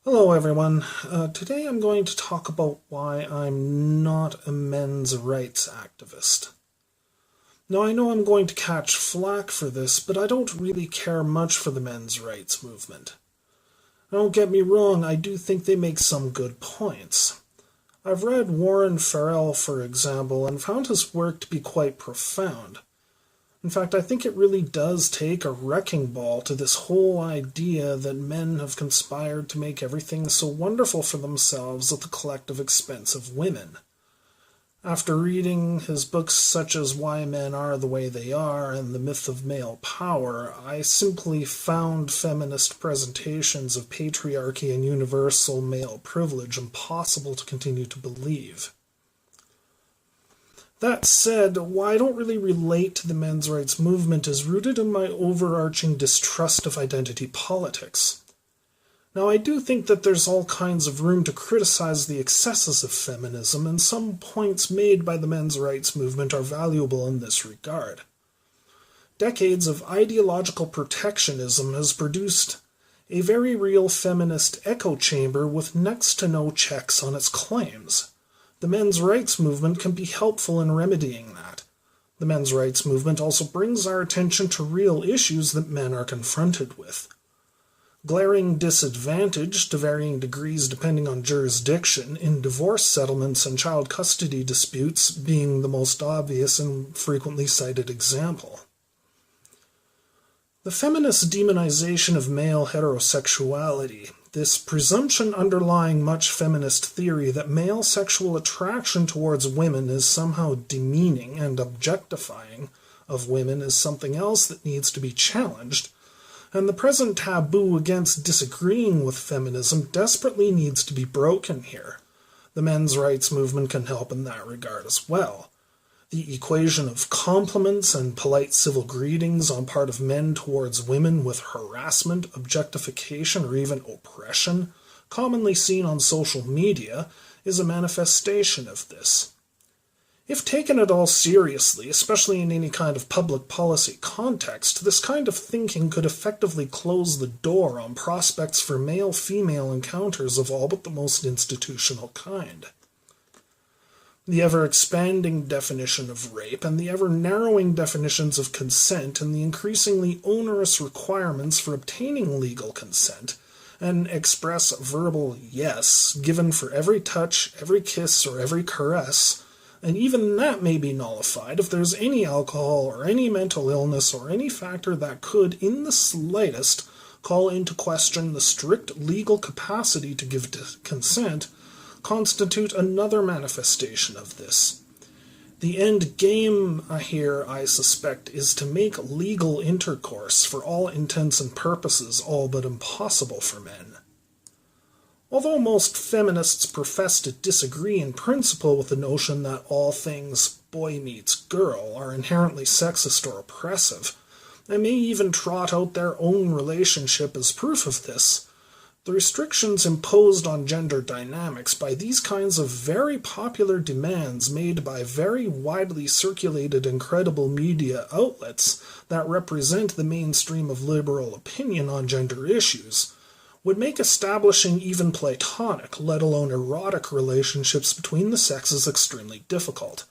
Hello, everyone. Today I'm going to talk about why I'm not a men's rights activist. Now, I know I'm going to catch flack for this, but I don't really care much for the men's rights movement. Don't get me wrong, I do think they make some good points. I've read Warren Farrell, for example, and found his work to be quite profound. In fact, I think it really does take a wrecking ball to this whole idea that men have conspired to make everything so wonderful for themselves at the collective expense of women. After reading his books such as Why Men Are the Way They Are and The Myth of Male Power, I simply found feminist presentations of patriarchy and universal male privilege impossible to continue to believe. That said, why I don't really relate to the men's rights movement is rooted in my overarching distrust of identity politics. Now, I do think that there's all kinds of room to criticize the excesses of feminism, and some points made by the men's rights movement are valuable in this regard. Decades of ideological protectionism has produced a very real feminist echo chamber with next to no checks on its claims. The men's rights movement can be helpful in remedying that. The men's rights movement also brings our attention to real issues that men are confronted with. Glaring disadvantage, to varying degrees depending on jurisdiction, in divorce settlements and child custody disputes being the most obvious and frequently cited example. The feminist demonization of male heterosexuality, this presumption underlying much feminist theory that male sexual attraction towards women is somehow demeaning and objectifying of women is something else that needs to be challenged, and the present taboo against disagreeing with feminism desperately needs to be broken here. The men's rights movement can help in that regard as well. The equation of compliments and polite civil greetings on part of men towards women with harassment, objectification, or even oppression, commonly seen on social media, is a manifestation of this. If taken at all seriously, especially in any kind of public policy context, this kind of thinking could effectively close the door on prospects for male-female encounters of all but the most institutional kind. The ever-expanding definition of rape and the ever-narrowing definitions of consent and the increasingly onerous requirements for obtaining legal consent, an express verbal yes given for every touch, every kiss, or every caress, and even that may be nullified if there's any alcohol or any mental illness or any factor that could, in the slightest, call into question the strict legal capacity to give consent, constitute another manifestation of this. The end game here, I suspect, is to make legal intercourse, for all intents and purposes, all but impossible for men. Although most feminists profess to disagree in principle with the notion that all things boy meets girl are inherently sexist or oppressive, and may even trot out their own relationship as proof of this, the restrictions imposed on gender dynamics by these kinds of very popular demands made by very widely circulated and credible media outlets that represent the mainstream of liberal opinion on gender issues would make establishing even platonic, let alone erotic relationships between the sexes extremely difficult.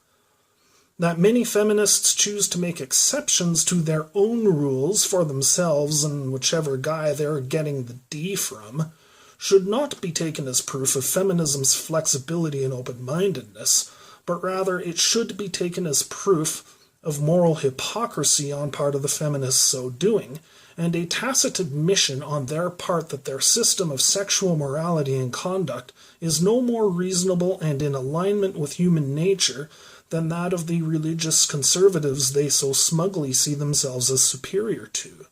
That many feminists choose to make exceptions to their own rules for themselves and whichever guy they're getting the D from should not be taken as proof of feminism's flexibility and open-mindedness, but rather it should be taken as proof of moral hypocrisy on part of the feminists so doing, and a tacit admission on their part that their system of sexual morality and conduct is no more reasonable and in alignment with human nature than that of the religious conservatives they so smugly see themselves as superior to.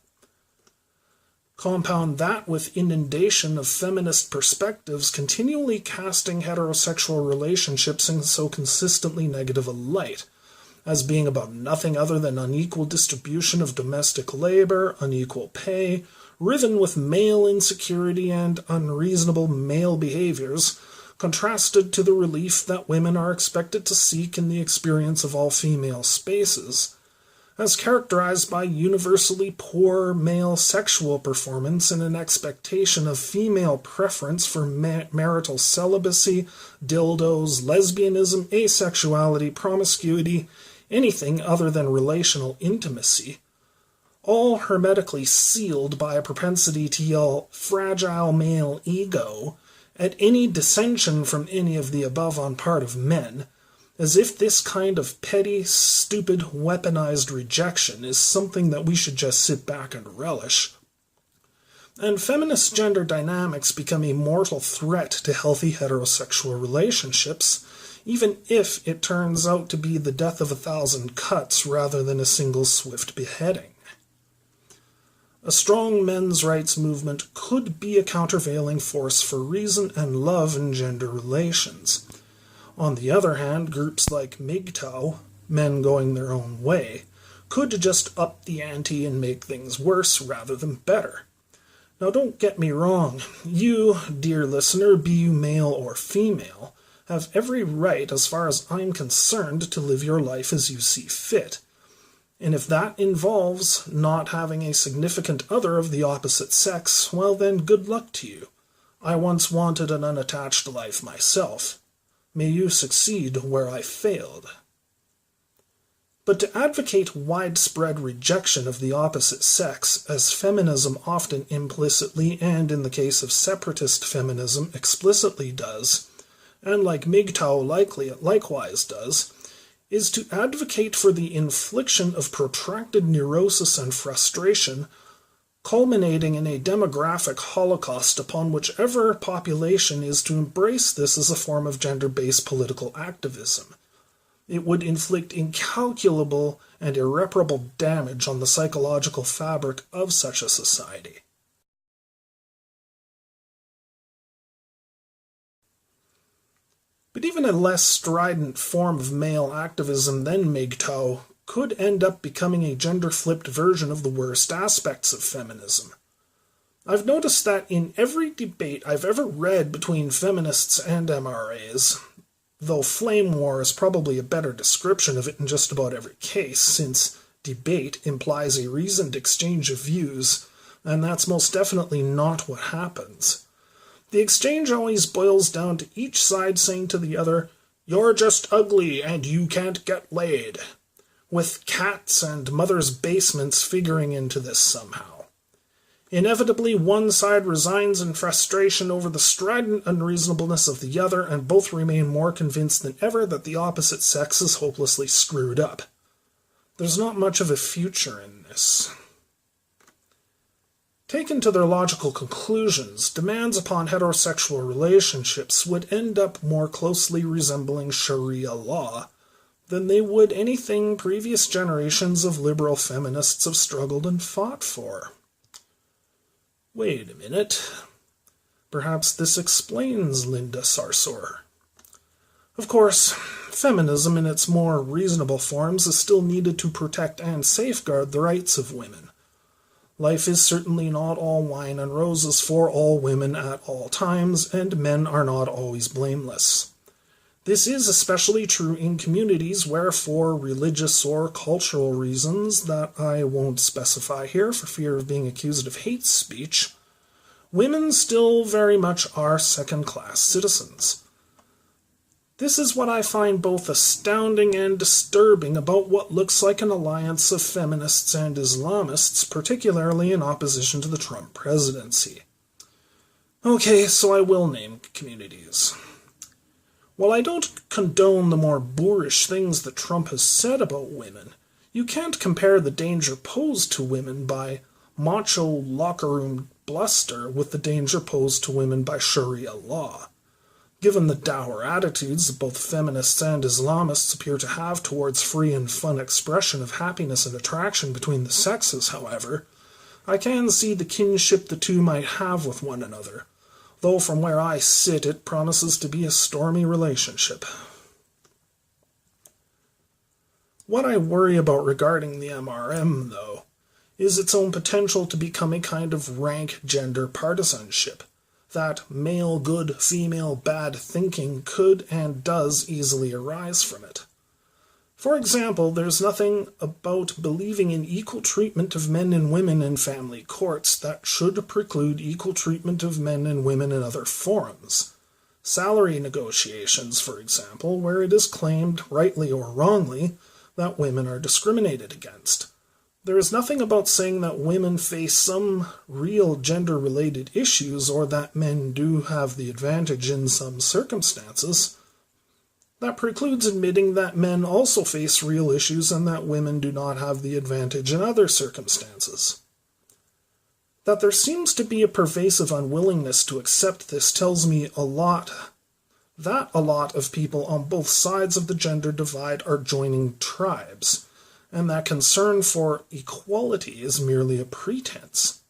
Compound that with inundation of feminist perspectives continually casting heterosexual relationships in so consistently negative a light, as being about nothing other than unequal distribution of domestic labor, unequal pay, riven with male insecurity and unreasonable male behaviors, contrasted to the relief that women are expected to seek in the experience of all female spaces, as characterized by universally poor male sexual performance and an expectation of female preference for marital celibacy, dildos, lesbianism, asexuality, promiscuity, anything other than relational intimacy, all hermetically sealed by a propensity to yell fragile male ego at any dissension from any of the above on part of men, as if this kind of petty, stupid, weaponized rejection is something that we should just sit back and relish. And feminist gender dynamics become a mortal threat to healthy heterosexual relationships, even if it turns out to be the death of 1,000 cuts rather than a single swift beheading. A strong men's rights movement could be a countervailing force for reason and love in gender relations. On the other hand, groups like MGTOW, Men Going Their Own Way, could just up the ante and make things worse rather than better. Now don't get me wrong, you, dear listener, be you male or female, have every right, as far as I'm concerned, to live your life as you see fit. And if that involves not having a significant other of the opposite sex, well then, good luck to you. I once wanted an unattached life myself. May you succeed where I failed. But to advocate widespread rejection of the opposite sex, as feminism often implicitly and in the case of separatist feminism explicitly does, and like MGTOW likewise does, is to advocate for the infliction of protracted neurosis and frustration, culminating in a demographic holocaust upon whichever population is to embrace this as a form of gender-based political activism. It would inflict incalculable and irreparable damage on the psychological fabric of such a society. But even a less strident form of male activism than MGTOW could end up becoming a gender-flipped version of the worst aspects of feminism. I've noticed that in every debate I've ever read between feminists and MRAs, though flame war is probably a better description of it in just about every case, since debate implies a reasoned exchange of views, and that's most definitely not what happens. The exchange always boils down to each side saying to the other, "You're just ugly and you can't get laid," with cats and mothers' basements figuring into this somehow. Inevitably, one side resigns in frustration over the strident unreasonableness of the other, and both remain more convinced than ever that the opposite sex is hopelessly screwed up. There's not much of a future in this. Taken to their logical conclusions, demands upon heterosexual relationships would end up more closely resembling Sharia law than they would anything previous generations of liberal feminists have struggled and fought for. Wait a minute. Perhaps this explains Linda Sarsour. Of course, feminism in its more reasonable forms is still needed to protect and safeguard the rights of women. Life is certainly not all wine and roses for all women at all times, and men are not always blameless. This is especially true in communities where, for religious or cultural reasons that I won't specify here for fear of being accused of hate speech, women still very much are second-class citizens. This is what I find both astounding and disturbing about what looks like an alliance of feminists and Islamists, particularly in opposition to the Trump presidency. Okay, so I will name communities. While I don't condone the more boorish things that Trump has said about women, you can't compare the danger posed to women by macho locker room bluster with the danger posed to women by Sharia law. Given the dour attitudes that both feminists and Islamists appear to have towards free and fun expression of happiness and attraction between the sexes, however, I can see the kinship the two might have with one another, though from where I sit it promises to be a stormy relationship. What I worry about regarding the MRM, though, is its own potential to become a kind of rank gender partisanship. That male good, female bad thinking could and does easily arise from it. For example, there's nothing about believing in equal treatment of men and women in family courts that should preclude equal treatment of men and women in other forums. Salary negotiations, for example, where it is claimed, rightly or wrongly, that women are discriminated against. There is nothing about saying that women face some real gender-related issues or that men do have the advantage in some circumstances. That precludes admitting that men also face real issues and that women do not have the advantage in other circumstances. That there seems to be a pervasive unwillingness to accept this tells me a lot of people on both sides of the gender divide are joining tribes, and that concern for equality is merely a pretense.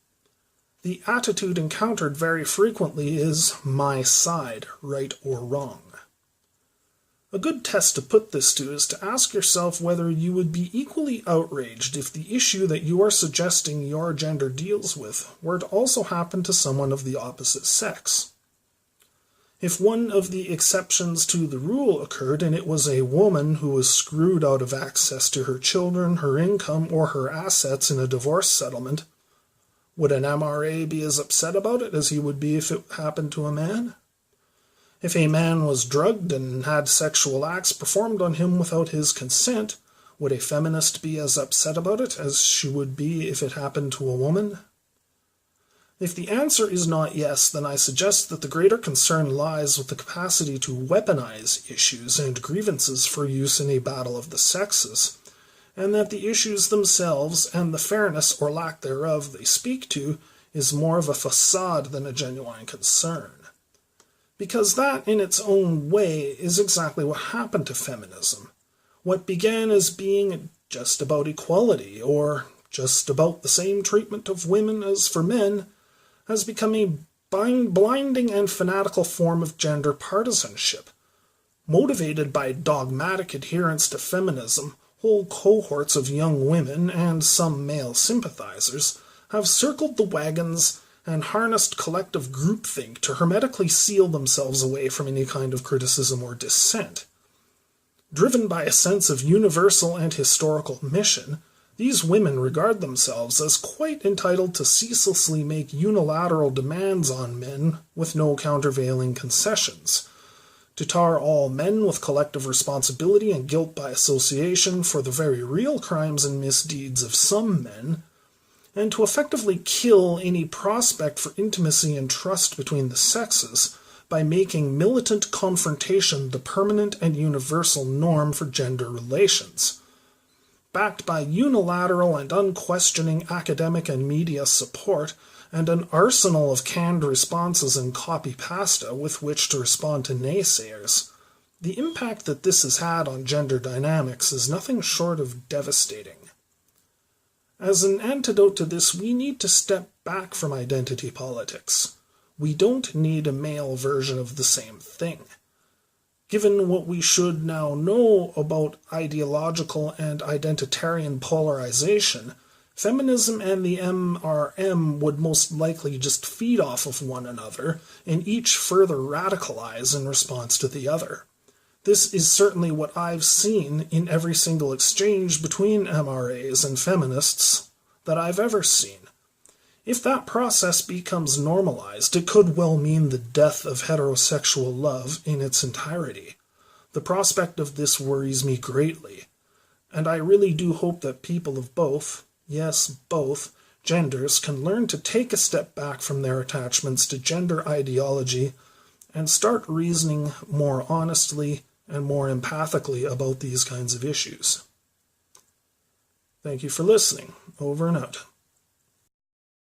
The attitude encountered very frequently is my side, right or wrong. A good test to put this to is to ask yourself whether you would be equally outraged if the issue that you are suggesting your gender deals with were to also happen to someone of the opposite sex. If one of the exceptions to the rule occurred and it was a woman who was screwed out of access to her children, her income, or her assets in a divorce settlement, would an MRA be as upset about it as he would be if it happened to a man? If a man was drugged and had sexual acts performed on him without his consent, would a feminist be as upset about it as she would be if it happened to a woman? If the answer is not yes, then I suggest that the greater concern lies with the capacity to weaponize issues and grievances for use in a battle of the sexes, and that the issues themselves and the fairness or lack thereof they speak to is more of a facade than a genuine concern. Because that, in its own way, is exactly what happened to feminism. What began as being just about equality, or just about the same treatment of women as for men, has become a blinding and fanatical form of gender partisanship. Motivated by dogmatic adherence to feminism, whole cohorts of young women, and some male sympathizers, have circled the wagons and harnessed collective groupthink to hermetically seal themselves away from any kind of criticism or dissent. Driven by a sense of universal and historical mission, these women regard themselves as quite entitled to ceaselessly make unilateral demands on men with no countervailing concessions, to tar all men with collective responsibility and guilt by association for the very real crimes and misdeeds of some men, and to effectively kill any prospect for intimacy and trust between the sexes by making militant confrontation the permanent and universal norm for gender relations. Backed by unilateral and unquestioning academic and media support, and an arsenal of canned responses and copy-pasta with which to respond to naysayers, the impact that this has had on gender dynamics is nothing short of devastating. As an antidote to this, we need to step back from identity politics. We don't need a male version of the same thing. Given what we should now know about ideological and identitarian polarization, feminism and the MRM would most likely just feed off of one another and each further radicalize in response to the other. This is certainly what I've seen in every single exchange between MRAs and feminists that I've ever seen. If that process becomes normalized, it could well mean the death of heterosexual love in its entirety. The prospect of this worries me greatly, and I really do hope that people of both, yes, both, genders can learn to take a step back from their attachments to gender ideology and start reasoning more honestly and more empathically about these kinds of issues. Thank you for listening. Over and out.